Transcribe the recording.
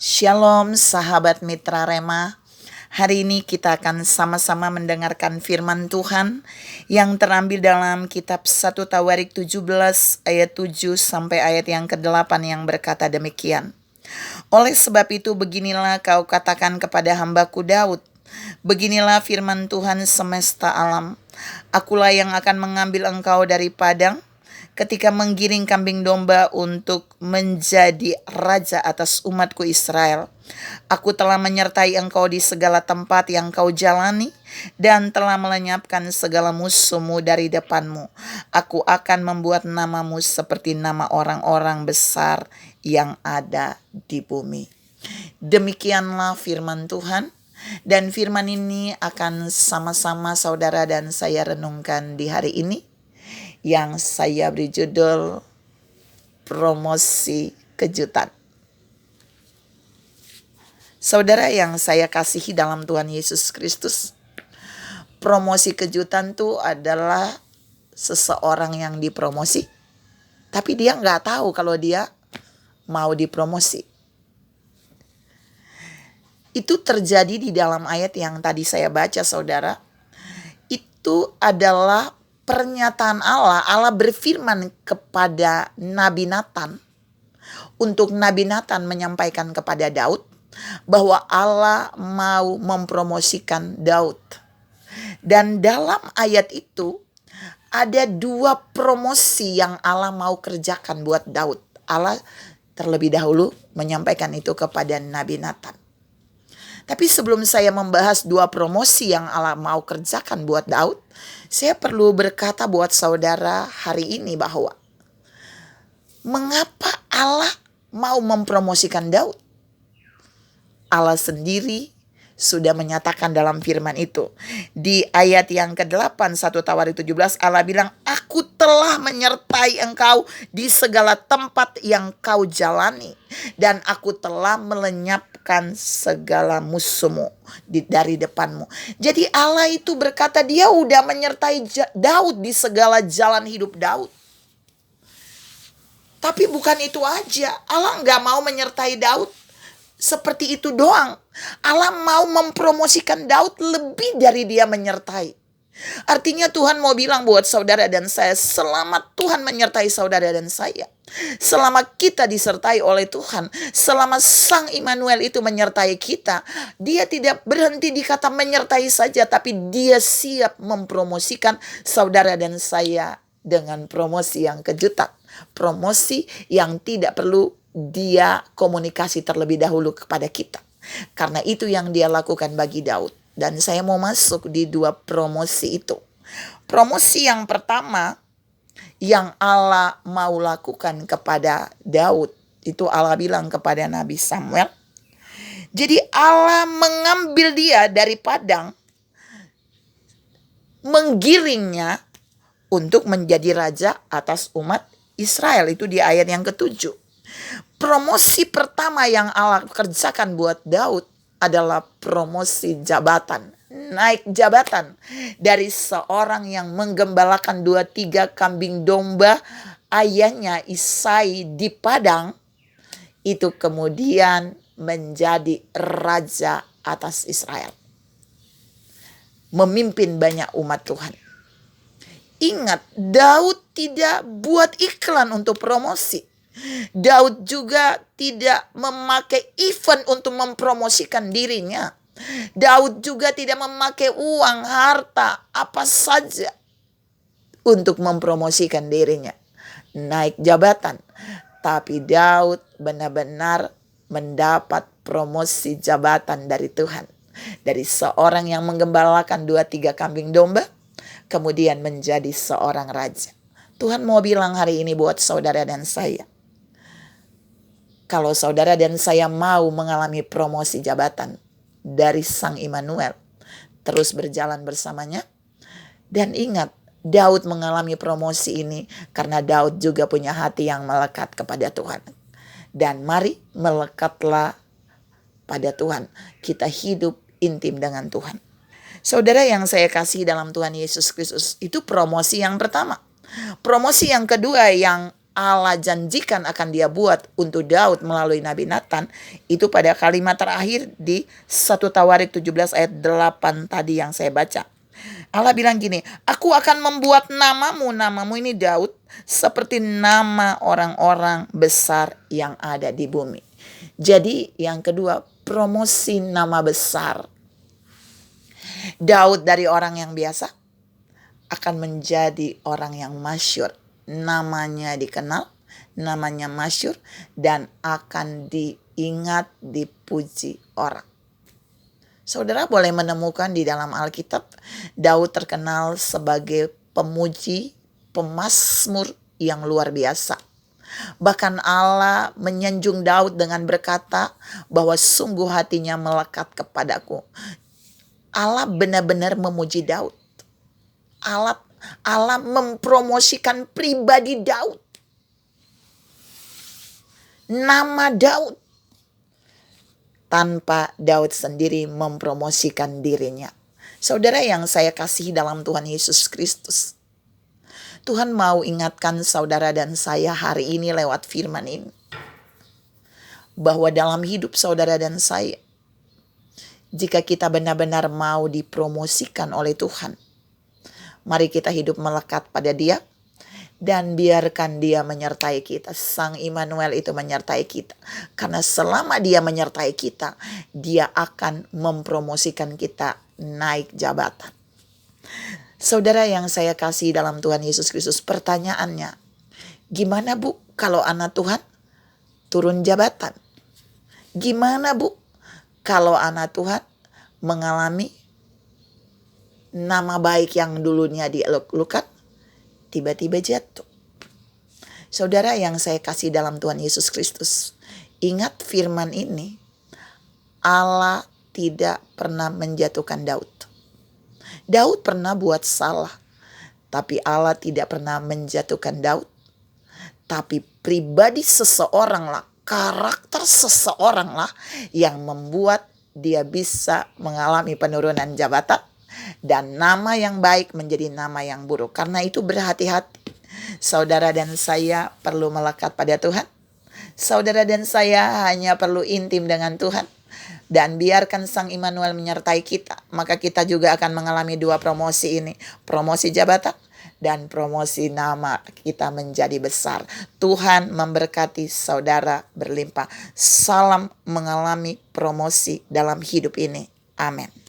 Shalom sahabat Mitra Rema. Hari ini kita akan sama-sama mendengarkan firman Tuhan yang terambil dalam kitab 1 Tawarik 17 ayat 7 sampai ayat yang ke-8 yang berkata demikian. Oleh sebab itu beginilah kau katakan kepada hambaku Daud. Beginilah firman Tuhan semesta alam. Akulah yang akan mengambil engkau dari padang ketika menggiring kambing domba untuk menjadi raja atas umatku Israel. Aku telah menyertai engkau di segala tempat yang kau jalani dan telah melenyapkan segala musuhmu dari depanmu. Aku akan membuat namamu seperti nama orang-orang besar yang ada di bumi. Demikianlah firman Tuhan, dan firman ini akan sama-sama saudara dan saya renungkan di hari ini, yang saya beri judul promosi kejutan. Saudara yang saya kasihi dalam Tuhan Yesus Kristus, promosi kejutan itu adalah seseorang yang dipromosi, tapi dia nggak tahu kalau dia mau dipromosi. Itu terjadi di dalam ayat yang tadi saya baca, saudara. Itu adalah pernyataan Allah. Allah berfirman kepada Nabi Nathan, untuk Nabi Nathan menyampaikan kepada Daud bahwa Allah mau mempromosikan Daud. Dan dalam ayat itu ada dua promosi yang Allah mau kerjakan buat Daud. Allah terlebih dahulu menyampaikan itu kepada Nabi Nathan. Tapi sebelum saya membahas dua promosi yang Allah mau kerjakan buat Daud, saya perlu berkata buat saudara hari ini bahwa mengapa Allah mau mempromosikan Daud? Allah sendiri sudah menyatakan dalam firman itu. Di ayat yang ke-8 1 Tawarik 17 Allah bilang, aku telah menyertai engkau di segala tempat yang kau jalani, dan aku telah melenyapkan segala musuhmu dari depanmu. Jadi Allah itu berkata dia udah menyertai Daud di segala jalan hidup Daud. Tapi bukan itu aja, Allah gak mau menyertai Daud seperti itu doang. Allah mau mempromosikan Daud lebih dari dia menyertai. Artinya Tuhan mau bilang buat saudara dan saya, selama Tuhan menyertai saudara dan saya, selama kita disertai oleh Tuhan, selama Sang Immanuel itu menyertai kita, dia tidak berhenti di kata menyertai saja, tapi dia siap mempromosikan saudara dan saya dengan promosi yang kejutan. Promosi yang tidak perlu dia komunikasi terlebih dahulu kepada kita. Karena itu yang dia lakukan bagi Daud. Dan saya mau masuk di dua promosi itu. Promosi yang pertama yang Allah mau lakukan kepada Daud, itu Allah bilang kepada Nabi Samuel. Jadi Allah mengambil dia dari padang, menggiringnya untuk menjadi raja atas umat Israel. Itu di ayat yang ke-7. Promosi pertama yang Allah kerjakan buat Daud adalah promosi jabatan. Naik jabatan dari seorang yang menggembalakan 2-3 kambing domba ayahnya Isai di padang, itu kemudian menjadi raja atas Israel, memimpin banyak umat Tuhan. Ingat, Daud tidak buat iklan untuk promosi. Daud juga tidak memakai event untuk mempromosikan dirinya. Daud juga tidak memakai uang, harta, apa saja untuk mempromosikan dirinya, naik jabatan. Tapi Daud benar-benar mendapat promosi jabatan dari Tuhan. Dari seorang yang menggembalakan 2-3 kambing domba, kemudian menjadi seorang raja. Tuhan mau bilang hari ini buat saudara dan saya, kalau saudara dan saya mau mengalami promosi jabatan dari Sang Immanuel, terus berjalan bersamanya. Dan ingat, Daud mengalami promosi ini karena Daud juga punya hati yang melekat kepada Tuhan. Dan mari melekatlah pada Tuhan. Kita hidup intim dengan Tuhan. Saudara yang saya kasih dalam Tuhan Yesus Kristus, itu promosi yang pertama. Promosi yang kedua yang Allah janjikan akan dia buat untuk Daud melalui Nabi Nathan, itu pada kalimat terakhir di 1 Tawarik 17 ayat 8 tadi yang saya baca. Allah bilang gini, aku akan membuat namamu ini Daud, seperti nama orang-orang besar yang ada di bumi. Jadi yang kedua, promosi nama besar. Daud dari orang yang biasa akan menjadi orang yang masyhur. Namanya dikenal, namanya masyhur, dan akan diingat, dipuji orang. Saudara boleh menemukan di dalam Alkitab, Daud terkenal sebagai pemuji, pemazmur yang luar biasa. Bahkan Allah menyanjung Daud dengan berkata bahwa sungguh hatinya melekat kepadaku. Allah benar-benar memuji Daud. Allah mempromosikan pribadi Daud. Nama Daud. Tanpa Daud sendiri mempromosikan dirinya. Saudara yang saya kasihi dalam Tuhan Yesus Kristus, Tuhan mau ingatkan saudara dan saya hari ini lewat firman ini, bahwa dalam hidup saudara dan saya, jika kita benar-benar mau dipromosikan oleh Tuhan, mari kita hidup melekat pada Dia, dan biarkan Dia menyertai kita. Sang Immanuel itu menyertai kita. Karena selama Dia menyertai kita, Dia akan mempromosikan kita naik jabatan. Saudara yang saya kasih dalam Tuhan Yesus Kristus, pertanyaannya, gimana Bu kalau anak Tuhan turun jabatan? Gimana Bu kalau anak Tuhan mengalami nama baik yang dulunya dieluk-elukan tiba-tiba jatuh? Saudara yang saya kasih dalam Tuhan Yesus Kristus, ingat firman ini, Allah tidak pernah menjatuhkan Daud. Daud pernah buat salah, tapi Allah tidak pernah menjatuhkan Daud. Tapi pribadi seseorang lah, karakter seseorang lah yang membuat dia bisa mengalami penurunan jabatan, dan nama yang baik menjadi nama yang buruk. Karena itu berhati-hati. Saudara dan saya perlu melekat pada Tuhan. Saudara dan saya hanya perlu intim dengan Tuhan. Dan biarkan Sang Immanuel menyertai kita. Maka kita juga akan mengalami dua promosi ini. Promosi jabatan dan promosi nama kita menjadi besar. Tuhan memberkati saudara berlimpah. Salam mengalami promosi dalam hidup ini. Amin.